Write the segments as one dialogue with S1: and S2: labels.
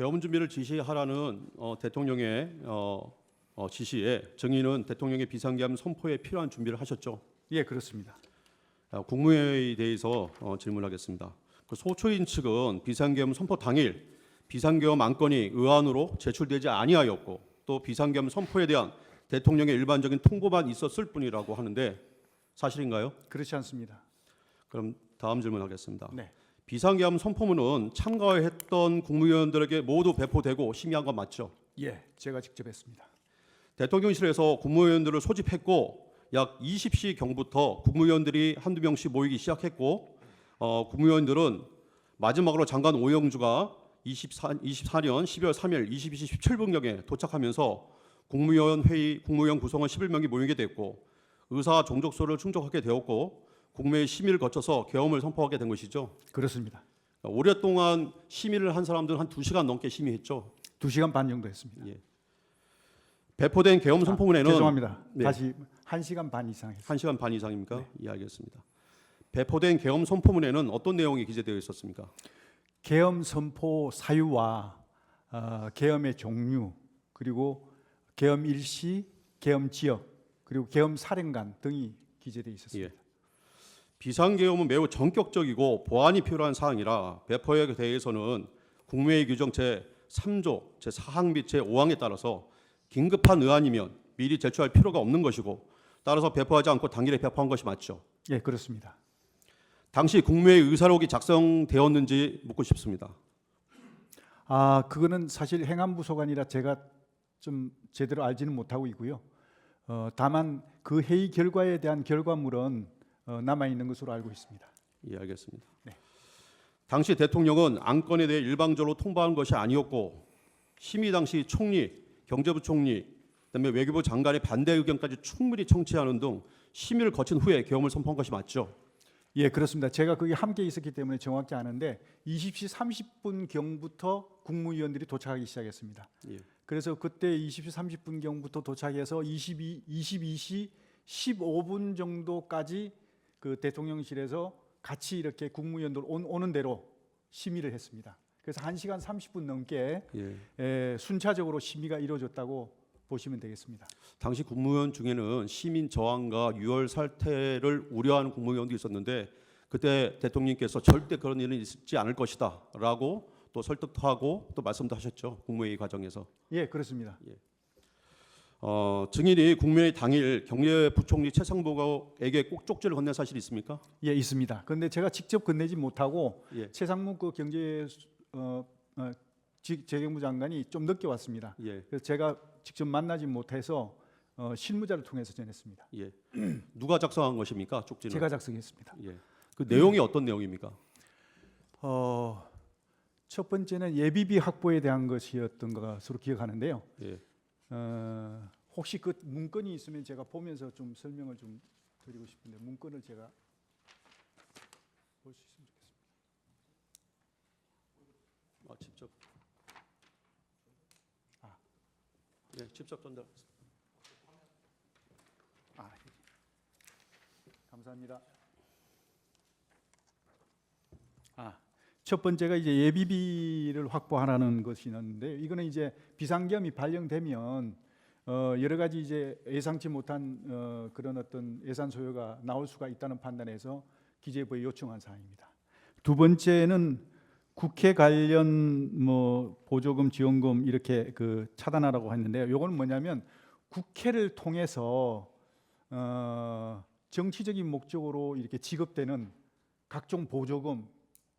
S1: 계엄 준비를 지시하라는 대통령의 지시에 정의는 대통령의 비상계엄 선포에 필요한 준비를 하셨죠?
S2: 예, 그렇습니다.
S1: 국무회의에 대해서 질문하겠습니다. 그 소초인 측은 비상계엄 선포 당일 비상계엄 안건이 의안으로 제출되지 아니하였고 또 비상계엄 선포에 대한 대통령의 일반적인 통보만 있었을 뿐이라고 하는데 사실인가요?
S2: 그렇지 않습니다.
S1: 그럼 다음 질문하겠습니다.
S2: 네.
S1: 비상계엄 선포문은 참가했던 국무위원들에게 모두 배포되고 심의한 건 맞죠?
S2: 예, 제가 직접 했습니다.
S1: 대통령실에서 국무위원들을 소집했고 약 20시 경부터 국무위원들이 한두 명씩 모이기 시작했고 국무위원들은 마지막으로 장관 오영주가 24년 12월 3일 22시 17분경에 도착하면서 국무위원 구성원 11명이 모이게 됐고 의사 종족소를 충족하게 되었고 국무회의 심의를 거쳐서 계엄을 선포하게 된 것이죠.
S2: 그렇습니다.
S1: 오랫동안 심의를 한 사람들은 한 2시간 넘게 심의했죠.
S2: 2시간 반 정도 했습니다.
S1: 예. 배포된 계엄 선포문에는
S2: 죄송합니다.
S1: 네.
S2: 다시 1시간 반 이상 했습니다.
S1: 1시간 반 이상입니까?
S2: 네.
S1: 예, 알겠습니다. 배포된 계엄 선포문에는 어떤 내용이 기재되어 있었습니까?
S2: 계엄 선포 사유와 계엄의 종류, 그리고 계엄 일시, 계엄 지역, 그리고 계엄 사령관 등이 기재되어 있었습니다.
S1: 예. 비상계엄은 매우 전격적이고 보완이 필요한 사항이라 배포에 대해서는 국무회의 규정 제3조 제4항 및 제5항에 따라서 긴급한 의안이면 미리 제출할 필요가 없는 것이고 따라서 배포하지 않고 당일에 배포한 것이 맞죠.
S2: 예, 그렇습니다.
S1: 당시 국무회의 의사록이 작성되었는지 묻고 싶습니다.
S2: 그거는 사실 행안부 소관이라 제가 좀 제대로 알지는 못하고 있고요. 다만 그 회의 결과에 대한 결과물은 남아 있는 것으로 알고 있습니다.
S1: 예, 알겠습니다.
S2: 네.
S1: 당시 대통령은 안건에 대해 일방적으로 통보한 것이 아니었고 심의 당시 총리, 경제부총리, 그다음에 외교부 장관의 반대 의견까지 충분히 청취하는 등 심의를 거친 후에 계엄을 선포한 것이 맞죠?
S2: 예, 그렇습니다. 제가 거기 함께 있었기 때문에 정확히 아는데 20시 30분 경부터 국무위원들이 도착하기 시작했습니다.
S1: 예.
S2: 그래서 그때 20시 30분 경부터 도착해서 22시 15분 정도까지 그 대통령실에서 같이 이렇게 국무위원들 오는 대로 심의를 했습니다. 그래서 1시간 30분 넘게 순차적으로 심의가 이루어졌다고 보시면 되겠습니다.
S1: 당시 국무위원 중에는 시민 저항과 유혈 사태를 우려하는 국무위원도 있었는데 그때 대통령께서 절대 그런 일은 있지 않을 것이다라고 또 설득도 하고 또 말씀도 하셨죠. 국무회의 과정에서.
S2: 예, 그렇습니다.
S1: 증인이 국무회의 당일 경제부총리 최상목에게 꼭 쪽지를 건넨 사실이 있습니까?
S2: 예, 있습니다. 그런데 제가 직접 건네지 못하고
S1: 예.
S2: 최상목 그 재경부 장관이 좀 늦게 왔습니다.
S1: 예.
S2: 그래서 제가 직접 만나지 못해서 실무자를 통해서 전했습니다.
S1: 예. 누가 작성한 것입니까? 쪽지는?
S2: 제가 작성했습니다.
S1: 예. 그 내용이 어떤 내용입니까?
S2: 첫 번째는 예비비 확보에 대한 것이었던 것으로 기억하는데요.
S1: 예.
S2: 혹시 그 문건이 있으면 제가 보면서 좀 설명을 좀 드리고 싶은데 문건을 제가 볼 수 있으면 좋겠습니다.
S1: 직접. 예, 직접 전달.
S2: 감사합니다. 첫 번째가 이제 예비비를 확보하라는 것이 있는데 이거는 이제 비상계엄이 발령되면 여러 가지 이제 예상치 못한 그런 어떤 예산 소요가 나올 수가 있다는 판단에서 기재부에 요청한 사항입니다. 두 번째는 국회 관련 보조금, 지원금 이렇게 그 차단하라고 했는데요. 이거는 뭐냐면 국회를 통해서 정치적인 목적으로 이렇게 지급되는 각종 보조금,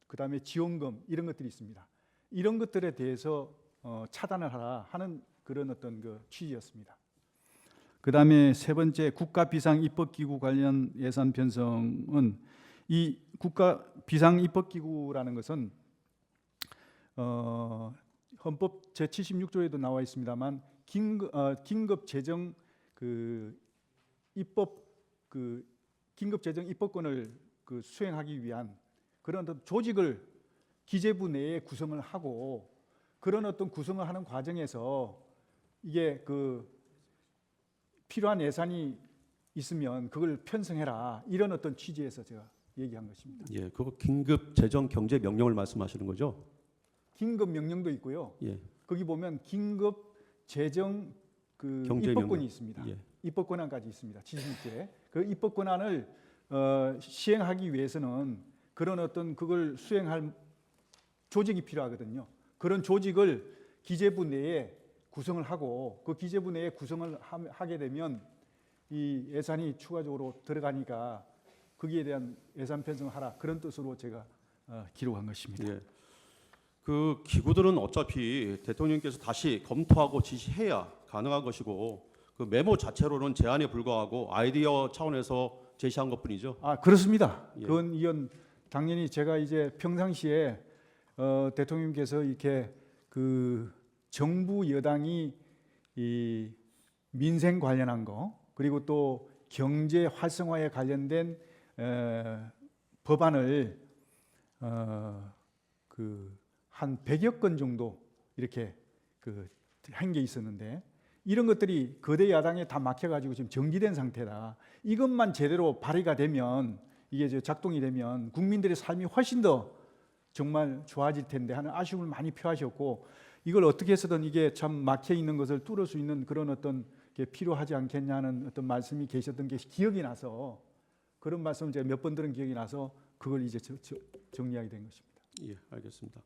S2: 그다음에 지원금 이런 것들이 있습니다. 이런 것들에 대해서 차단을 하라 하는 그런 어떤 그 취지였습니다. 그다음에 세 번째 국가 비상 입법 기구 관련 예산 편성은 이 국가 비상 입법 기구라는 것은 헌법 제 76조에도 나와 있습니다만 긴급 재정 긴급 재정 입법권을 수행하기 위한 그런 어떤 조직을 기재부 내에 구성을 하고 그런 어떤 구성을 하는 과정에서 이게 필요한 예산이 있으면 그걸 편성해라 이런 어떤 취지에서 제가 얘기한 것입니다.
S1: 예, 그거 긴급 재정 경제 명령을 말씀하시는 거죠?
S2: 긴급 명령도 있고요.
S1: 예.
S2: 거기 보면 긴급 재정 그
S1: 경제
S2: 입법 권이
S1: 명령.
S2: 있습니다.
S1: 예.
S2: 입법 권한까지 있습니다. 지식제. 그 입법 권한을 시행하기 위해서는 그런 어떤 그걸 수행할 조직이 필요하거든요. 그런 조직을 기재부 내에 구성을 하고 그 기재부 내에 구성을 하게 되면 이 예산이 추가적으로 들어가니까 거기에 대한 예산 편성을 하라 그런 뜻으로 제가 기록한 것입니다.
S1: 예. 그 기구들은 어차피 대통령께서 다시 검토하고 지시해야 가능한 것이고 그 메모 자체로는 제안에 불과하고 아이디어 차원에서 제시한 것뿐이죠.
S2: 아 그렇습니다.
S1: 예.
S2: 그건 이건 당연히 제가 이제 평상시에 대통령께서 이렇게 그 정부 여당이 이 민생 관련한 거 그리고 또 경제 활성화에 관련된 법안을 그 한 100여 건 정도 이렇게 그 한 게 있었는데 이런 것들이 거대 야당에 다 막혀가지고 지금 정지된 상태다. 이것만 제대로 발의가 되면 이게 이제 작동이 되면 국민들의 삶이 훨씬 더 정말 좋아질 텐데 하는 아쉬움을 많이 표하셨고 이걸 어떻게 해서든 이게 참 막혀 있는 것을 뚫을 수 있는 그런 어떤 게 필요하지 않겠냐는 어떤 말씀이 계셨던 게 기억이 나서 그런 말씀을 제가 몇 번 들은 기억이 나서 그걸 이제 정리하게 된 것입니다.
S1: 예, 알겠습니다.